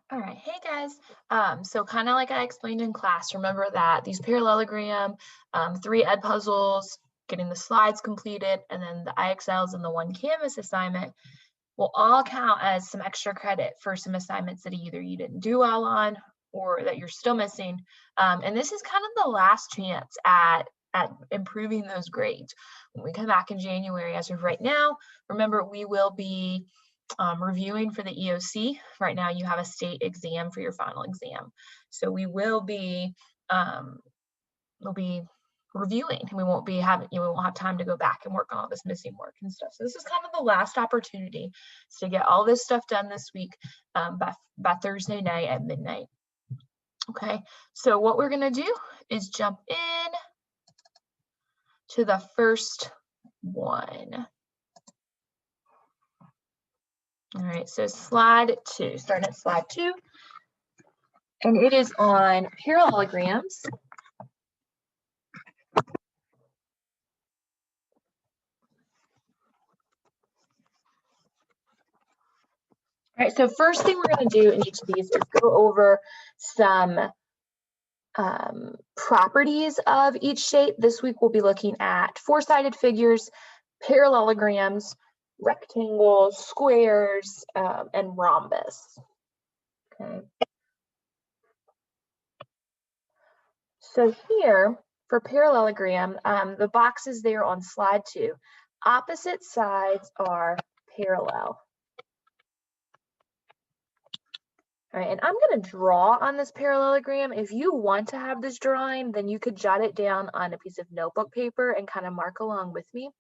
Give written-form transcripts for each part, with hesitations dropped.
All right, hey guys. So kind of like I explained in class, remember that these parallelogram, 3 ed puzzles, getting the slides completed, and then the IXLs and the 1 Canvas assignment will all count as some extra credit for some assignments that either you didn't do well on or that you're still missing. And this is kind of the last chance at improving those grades. When we come back in January, as of right now, remember we will be reviewing for the EOC. Right now you have a state exam for your final exam. So we'll be reviewing. We won't be having, we won't have time to go back and work on all this missing work and stuff. So this is kind of the last opportunity to get all this stuff done this week by Thursday night at midnight. Okay, so what we're gonna do is jump in to the first one. All right, so slide 2, starting at slide 2, and it is on parallelograms. All right, so first thing we're going to do in each of these is go over some properties of each shape. This week we'll be looking at 4-sided figures, parallelograms, rectangles, squares, and rhombus. Okay. So here for parallelogram, the boxes there on slide 2, opposite sides are parallel. All right, and I'm going to draw on this parallelogram. If you want to have this drawing, then you could jot it down on a piece of notebook paper and kind of mark along with me.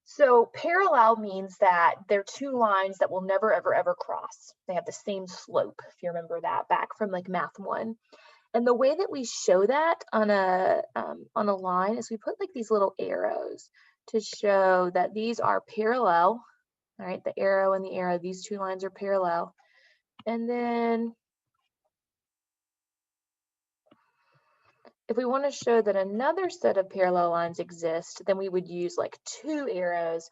So parallel means that they're 2 lines that will never, ever, ever cross. They have the same slope, if you remember that back from like Math 1. And the way that we show that on a line is we put like these little arrows to show that these are parallel. All right, the arrow and the arrow, these 2 lines are parallel. And then if we want to show that another set of parallel lines exist, then we would use like 2 arrows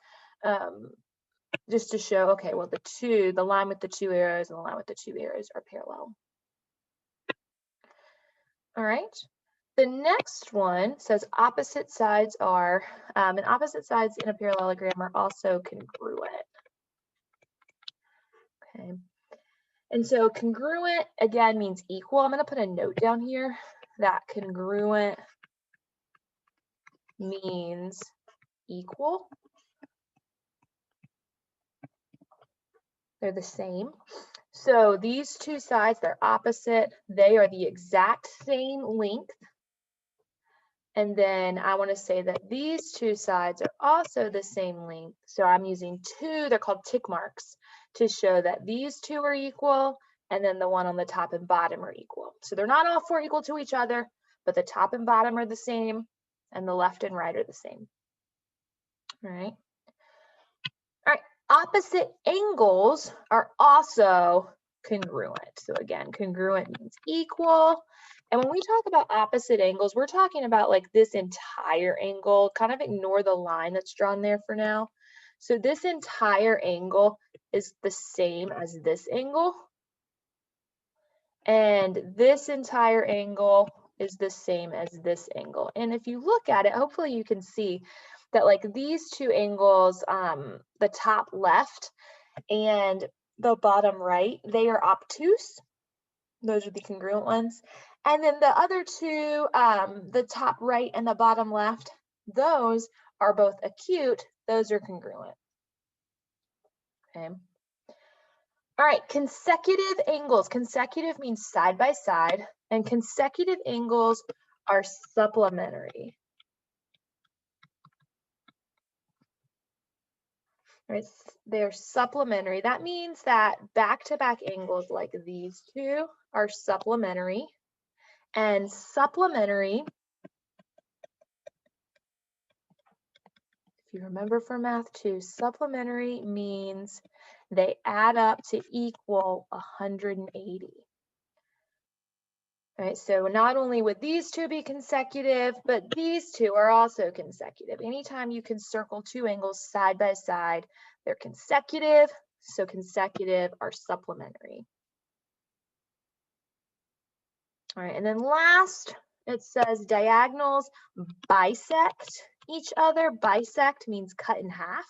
just to show, okay, well, the line with the 2 arrows and the line with the 2 arrows are parallel. All right. The next one says opposite sides are, and opposite sides in a parallelogram are also congruent. Okay. And so congruent, again, means equal. I'm going to put a note down here that congruent means equal. They're the same. So these 2 sides, they're opposite. They are the exact same length. And then I want to say that these 2 sides are also the same length. So I'm using 2, they're called tick marks, to show that these 2 are equal, and then the one on the top and bottom are equal. So they're not all 4 equal to each other, but the top and bottom are the same, and the left and right are the same. All right. All right. Opposite angles are also congruent. So again, congruent means equal. And when we talk about opposite angles, we're talking about like this entire angle. Kind of ignore the line that's drawn there for now. So this entire angle is the same as this angle. And this entire angle is the same as this angle. And if you look at it, hopefully you can see that like these 2 angles, the top left and the bottom right, they are obtuse. Those are the congruent ones. And then the other 2, the top right and the bottom left, those are both acute. Those are congruent. Okay. All right, consecutive angles. Consecutive means side by side, and consecutive angles are supplementary. Right, they're supplementary. That means that back-to-back angles like these 2 are supplementary. And supplementary, if you remember from Math 2, supplementary means they add up to equal 180. All right, so not only would these 2 be consecutive, but these 2 are also consecutive. Anytime you can circle 2 angles side by side, they're consecutive, so consecutive are supplementary. All right, and then last, it says diagonals bisect each other. Bisect means cut in half.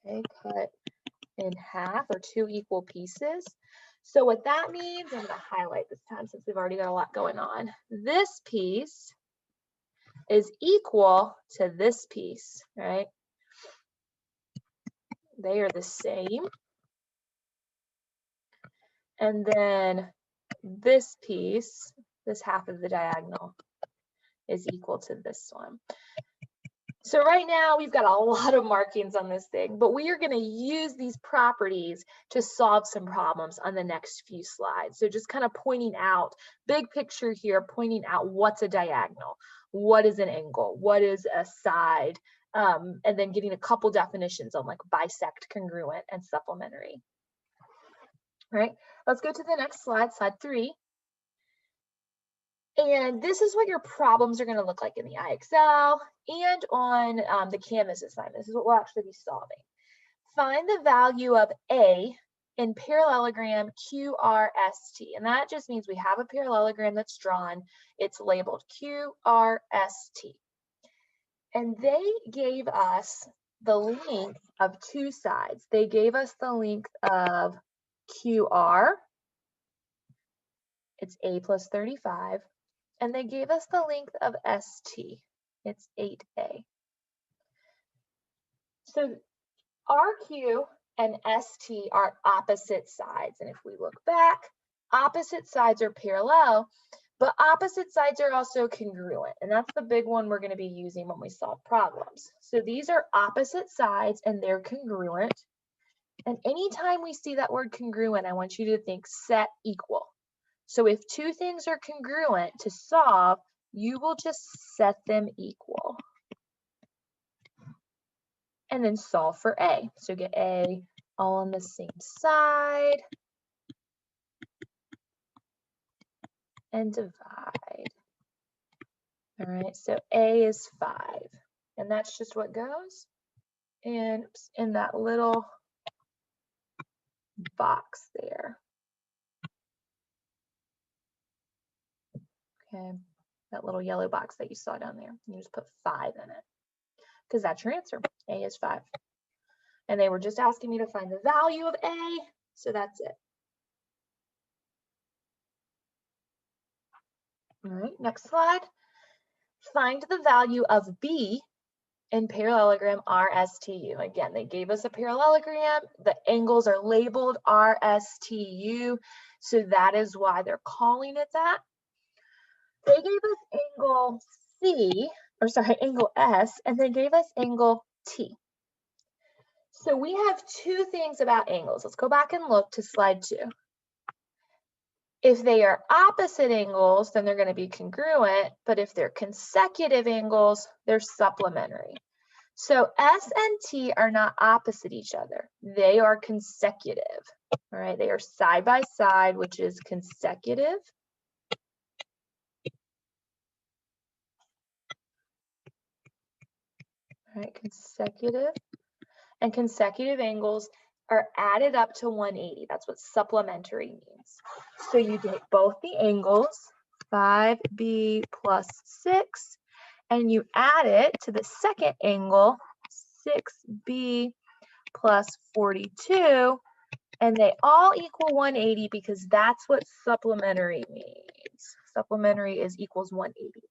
Okay, cut in half, or two equal pieces. So what that means, I'm going to highlight this time since we've already got a lot going on. This piece is equal to this piece, right? They are the same. And then this piece, this half of the diagonal, is equal to this one. So right now we've got a lot of markings on this thing, but we are going to use these properties to solve some problems on the next few slides. So just kind of pointing out, big picture here, pointing out what's a diagonal, what is an angle, what is a side, and then getting a couple definitions on like bisect, congruent, and supplementary. All right, let's go to the next slide, slide 3. And this is what your problems are going to look like in the IXL and on the Canvas assignment. This is what we'll actually be solving. Find the value of A in parallelogram QRST. And that just means we have a parallelogram that's drawn. It's labeled QRST. And they gave us the length of two sides. They gave us the length of QR. It's A plus 35. And they gave us the length of ST. It's 8A. So RQ and ST are opposite sides. And if we look back, opposite sides are parallel, but opposite sides are also congruent. And that's the big one we're going to be using when we solve problems. So these are opposite sides and they're congruent. And anytime we see that word congruent, I want you to think set equal. So if two things are congruent to solve, you will just set them equal. And then solve for A. So get A all on the same side. And divide. All right, so A is 5. And that's just what goes in that little box there. Okay, that little yellow box that you saw down there. You just put 5 in it because that's your answer. A is 5. And they were just asking me to find the value of A, so that's it. All right, next slide. Find the value of B in parallelogram RSTU. Again, they gave us a parallelogram. The angles are labeled RSTU, so that is why they're calling it that. They gave us angle angle S, and they gave us angle T. So we have two things about angles. Let's go back and look to slide 2. If they are opposite angles, then they're going to be congruent, but if they're consecutive angles, they're supplementary. So S and T are not opposite each other. They are consecutive. All right, they are side by side, which is consecutive. All right, consecutive. And consecutive angles are added up to 180. That's what supplementary means. So you take both the angles, 5B plus 6, and you add it to the second angle, 6B plus 42, and they all equal 180 because that's what supplementary means. Supplementary is equals 180.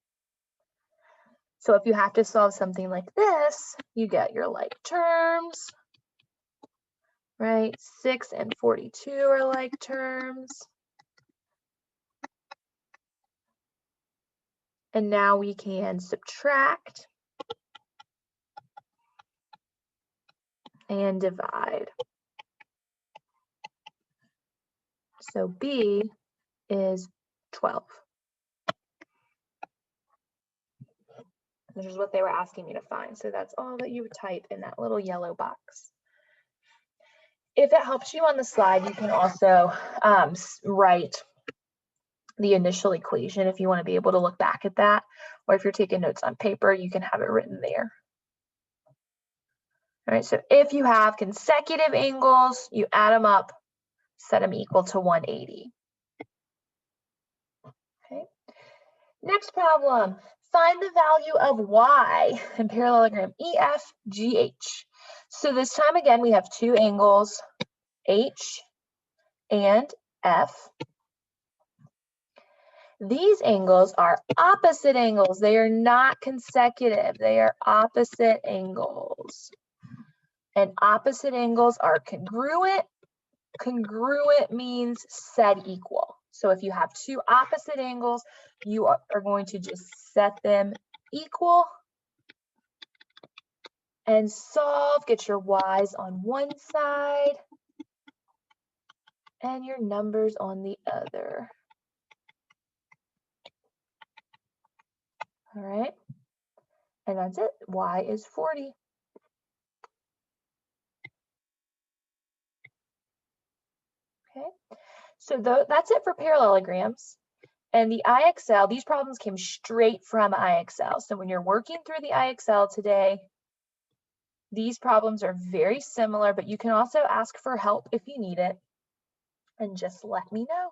So if you have to solve something like this, you get your like terms, right? 6 and 42 are like terms. And now we can subtract and divide. So B is 12. This is what they were asking me to find. So that's all that you would type in that little yellow box. If it helps you on the slide, you can also write the initial equation if you want to be able to look back at that. Or if you're taking notes on paper, you can have it written there. All right, so if you have consecutive angles, you add them up, set them equal to 180. Next problem, find the value of y in parallelogram EFGH. So this time again, we have two angles, H and F. These angles are opposite angles. They are not consecutive. They are opposite angles. And opposite angles are congruent. Congruent means set equal. So if you have two opposite angles, you are going to just set them equal and solve. Get your y's on one side and your numbers on the other. All right, and that's it. Y is 40. Okay, so that's it for parallelograms. And the IXL, these problems came straight from IXL. So when you're working through the IXL today, these problems are very similar, but you can also ask for help if you need it, and just let me know.